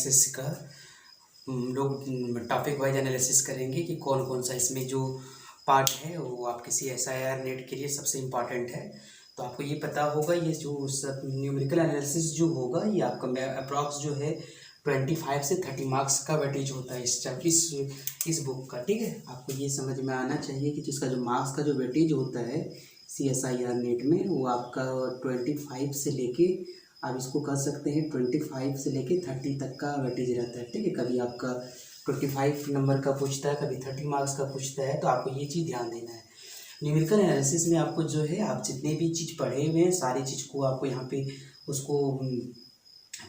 Analysis का हम लोग टॉपिक वाइज एनालिसिस करेंगे कि कौन कौन सा इसमें जो पार्ट है वो आप किसी एसआईआर नेट के लिए सबसे इम्पॉर्टेंट है। तो आपको ये पता होगा ये जो सब न्यूमेरिकल एनालिसिस जो होगा ये आपका अप्रॉक्स जो है 25 से 30 मार्क्स का वेटेज होता है इस बुक का। ठीक है, आपको ये समझ में आना चाहिए कि जिसका जो मार्क्स का जो वेटेज होता है CSIR नेट में वो आपका 25 से लेके आप इसको कह सकते हैं 25 से लेके 30 तक का वेटेज रहता है। ठीक है, कभी आपका 25 नंबर का पूछता है, कभी 30 मार्क्स का पूछता है, तो आपको ये चीज़ ध्यान देना है। न्यूमेरिकल एनालिसिस में आपको जो है आप जितने भी चीज़ पढ़े हुए हैं सारी चीज़ को आपको यहाँ पे उसको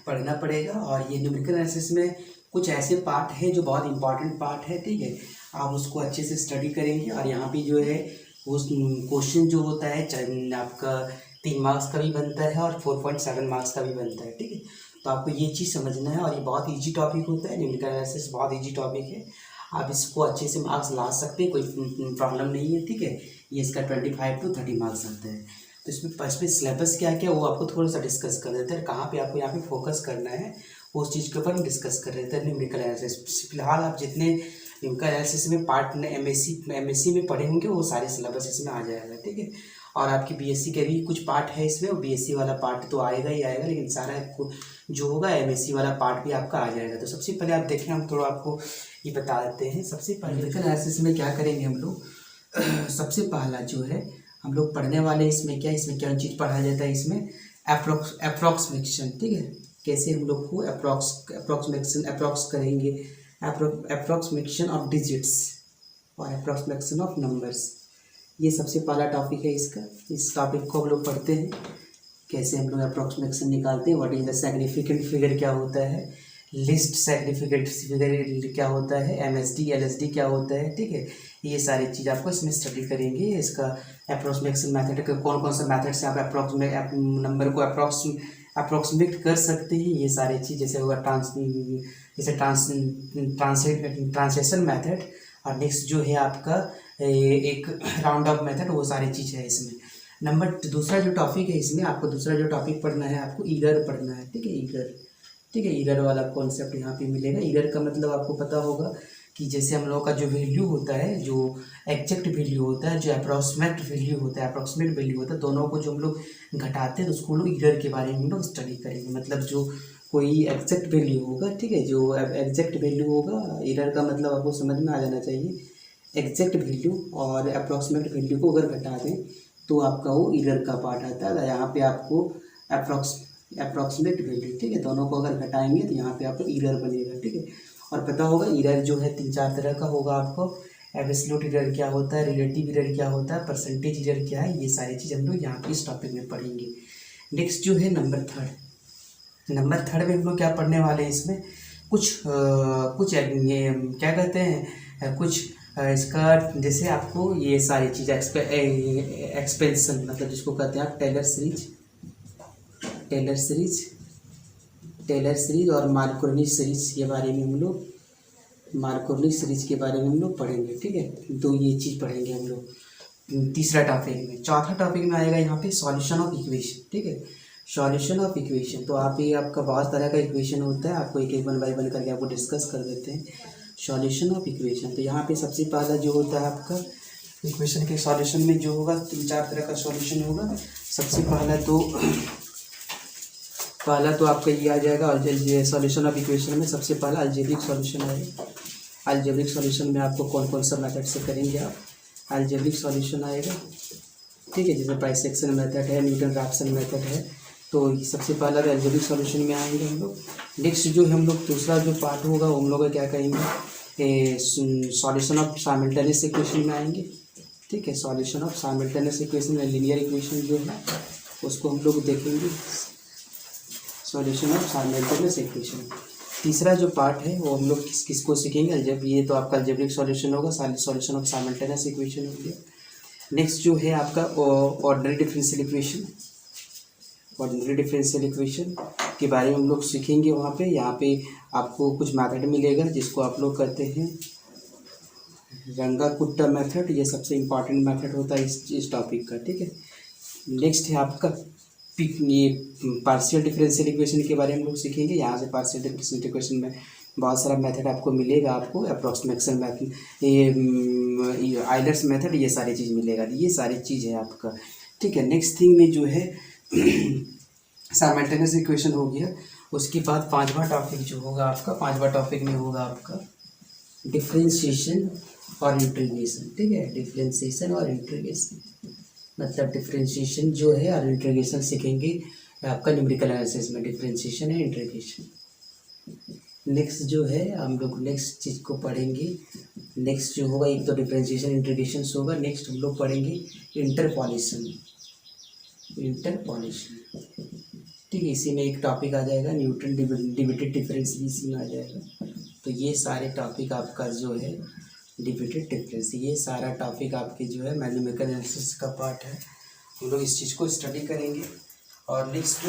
पढ़ना पड़ेगा। और ये न्यूमेरिकल एनालिसिस में कुछ ऐसे पार्ट है जो बहुत इंपॉर्टेंट पार्ट है। ठीक है, आप उसको अच्छे से स्टडी करेंगे। और यहाँ पे जो है उस क्वेश्चन जो होता है चाहे आपका 3 मार्क्स का भी बनता है और 4.7 मार्क्स का भी बनता है। ठीक है, तो आपको ये चीज़ समझना है। और ये बहुत ईजी टॉपिक होता है, न्यूमेरिकल एनालिसिस बहुत ईजी टॉपिक है, आप इसको अच्छे से मार्क्स ला सकते हैं, कोई प्रॉब्लम नहीं है। ठीक है, ये इसका 25 to 30 मार्क्स आता है। तो इसमें सिलेबस क्या क्या वो आपको थोड़ा सा डिस्कस कर देते हैं, कहाँ पे आपको यहाँ पे फोकस करना है उस चीज़ के ऊपर हम डिस्कस कर रहे थे। न्यूमेरिकल एनालिसिस फिलहाल आप जितने न्यूमेरिकल एनालिसिस में पार्ट MSc में पढ़े होंगे वो सारे सिलेबस इसमें आ जाएगा। ठीक है, और आपकी BSc के भी कुछ पार्ट है इसमें, वो BSc वाला पार्ट तो आएगा ही आएगा, लेकिन सारा जो होगा MSc वाला पार्ट भी आपका आ जाएगा। तो सबसे पहले आप देखें, हम थोड़ा आपको ये बता देते हैं। सबसे पहले न्यूमेरिकल एनालिसिस में क्या करेंगे हम लोग, सबसे पहला जो है हम लोग पढ़ने वाले इसमें क्या चीज़ पढ़ा जाता है, इसमें अप्रॉक्सीमेशन। ठीक है, कैसे हम लोग को अप्रॉक्स करेंगे, अप्रॉक्सीमेशन ऑफ डिजिट्स और अप्रॉक्सीमेशन ऑफ नंबर्स, ये सबसे पहला टॉपिक है इसका। इस टॉपिक को हम लोग पढ़ते हैं, कैसे हम लोग अप्रॉक्सीमेशन निकालते हैं, what is the significant figure क्या होता है, लिस्ट सिग्निफिकेंट फिगर क्या होता है, MSD LSD क्या होता है। ठीक है, ये सारी चीज़ आपको इसमें स्टडी करेंगे। इसका अप्रॉक्सीमेशन मैथड का कौन कौन सा मैथड से आप नंबर को अप्रॉक्सीमेट कर सकते हैं, ये सारी चीज़ जैसे होगा ट्रांसलेशन मैथड, और नेक्स्ट जो है आपका एक राउंड ऑफ मेथड, वो सारी चीज़ है इसमें। दूसरा जो टॉपिक है इसमें आपको दूसरा जो टॉपिक पढ़ना है, आपको ईरर पढ़ना है। ठीक है, ईरर। ठीक है, ईरर वाला कॉन्सेप्ट यहाँ पे मिलेगा। ईरर का मतलब आपको पता होगा कि जैसे हम लोगों का जो वैल्यू होता है, जो एग्जैक्ट वैल्यू होता है, जो अप्रॉक्सीमेट वैल्यू होता है, दोनों को जो हम लोग घटाते हैं तो उसको हम लोग ईरर के बारे में हम लोग स्टडी करेंगे। मतलब जो कोई एग्जैक्ट वैल्यू होगा, ठीक है, जो एग्जैक्ट वैल्यू होगा, ईरर का मतलब आपको समझ में आ जाना चाहिए। एग्जैक्ट वैल्यू और अप्रॉक्सीमेट वैल्यू को अगर घटा दें तो आपका वो ईरर का पार्ट आता है। यहाँ पे आपको अप्रॉक्सीमेट वैल्यू, ठीक है, दोनों को अगर घटाएंगे तो यहाँ पे आपको ईरर बनेगा। ठीक है, और पता होगा ईरर जो है 3-4 तरह का होगा आपको। एब्सोल्यूट ईरर क्या होता है, रिलेटिव ईरर क्या होता है, परसेंटेज ईरर क्या है, ये सारी चीज़ हम लोग यहाँ पे इस टॉपिक में पढ़ेंगे। नेक्स्ट जो है नंबर थर्ड में हम लोग क्या पढ़ने वाले हैं, इसमें कुछ ये क्या कहते हैं, कुछ इसका जैसे आपको ये सारी चीज़ एक्सपेंशन, मतलब जिसको कहते हैं आप टेलर सीरीज और मार्कोनी सीरीज के बारे में हम लोग के बारे में हम लोग पढ़ेंगे। ठीक है, तो ये चीज़ पढ़ेंगे हम लोग तीसरा टॉपिक में। चौथा टॉपिक में आएगा यहाँ पे सॉल्यूशन ऑफ इक्वेशन। ठीक है, सॉल्यूशन ऑफ इक्वेशन, तो आप ये आपका बहुत तरह का इक्वेशन होता है, आपको एक 1 बाय 1 करके आपको डिस्कस कर देते हैं। सॉल्यूशन ऑफ इक्वेशन, तो यहाँ पे सबसे पहला जो होता है आपका इक्वेशन के सॉल्यूशन में जो होगा 3-4 तरह का सॉल्यूशन होगा। सबसे पहला तो आपका ये आ जाएगा, और सॉल्यूशन ऑफ इक्वेशन में सबसे पहला अलजेब्रिक सॉल्यूशन आएगा। अलजेब्रिक सॉल्यूशन में आपको कौन कौन सा मेथड से करेंगे आप, अलजेब्रिक सॉल्यूशन आएगा। ठीक है, जैसे बाइसेक्शन मेथड है, न्यूटन रैप्सन मेथड है, तो सबसे पहला तो अलजेब्रिक सॉल्यूशन में आएंगे हम लोग। नेक्स्ट जो हम लोग दूसरा जो पार्ट होगा हम लोग क्या कहेंगे, सॉल्यूशन ऑफ साइमल्टेनियस इक्वेशन में आएंगे। ठीक है, सॉल्यूशन ऑफ साइमल्टेनियस इक्वेशन में लीनियर इक्वेशन जो है उसको हम लोग देखेंगे, सॉल्यूशन ऑफ साइमल्टेनियस इक्वेशन। तीसरा जो पार्ट है वो हम लोग किसको सीखेंगे, ये तो आपका अलजेब्रिक सॉल्यूशन होगा, सॉल्यूशन ऑफ साइमल्टेनियस इक्वेशन हो गया। नेक्स्ट जो है आपका ऑर्डिनरी डिफरेंशियल इक्वेशन के बारे में हम लोग सीखेंगे वहाँ पे। यहाँ पे आपको कुछ मेथड मिलेगा जिसको आप लोग कहते हैं रंगाकुट्टा मेथड, ये सबसे इम्पॉर्टेंट मेथड होता है इस टॉपिक का। ठीक है, नेक्स्ट है आपका ये पार्शियल डिफरेंशियल इक्वेशन के बारे में हम लोग सीखेंगे। यहाँ से पार्शियल डिफरेंशियल इक्वेशन में बहुत सारा मेथड आपको मिलेगा, आपको अप्रॉक्सीमेशन मेथड, ये आइलर्स मेथड, ये सारी चीज़ मिलेगा, ये सारी चीज़ है आपका, ठीक है। नेक्स्ट थिंग में जो है साइमल्टेनियस इक्वेशन हो गया। उसके बाद पांचवा टॉपिक जो होगा आपका, पांचवा टॉपिक में होगा आपका डिफरेंशिएशन और इंटीग्रेशन, ठीक है। डिफरेंशिएशन और इंटीग्रेशन मतलब डिफरेंशिएशन जो है और इंटीग्रेशन सीखेंगे आपका न्यूमेरिकल एनालिसिस में, डिफरेंशिएशन है इंटीग्रेशन। नेक्स्ट जो है हम लोग नेक्स्ट चीज़ को पढ़ेंगे, नेक्स्ट जो होगा एक तो डिफरेंशिएशन इंटीग्रेशन होगा, नेक्स्ट हम लोग पढ़ेंगे इंटरपोलेशन, इंटरपोलेशन, ठीक है। इसी में एक टॉपिक आ जाएगा न्यूटन डिविडेड डिफरेंस, भी इसी में आ जाएगा। तो ये सारे टॉपिक आपका जो है डिविडेड डिफरेंस, ये सारा टॉपिक आपके जो है मैथमेटिकल एनालिसिस का पार्ट है। हम लोग इस चीज़ को स्टडी करेंगे। और नेक्स्ट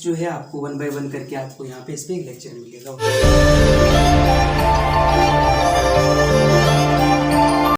जो है आपको 1 बाय 1 करके आपको यहाँ पे इस पर एक लेक्चर मिलेगा।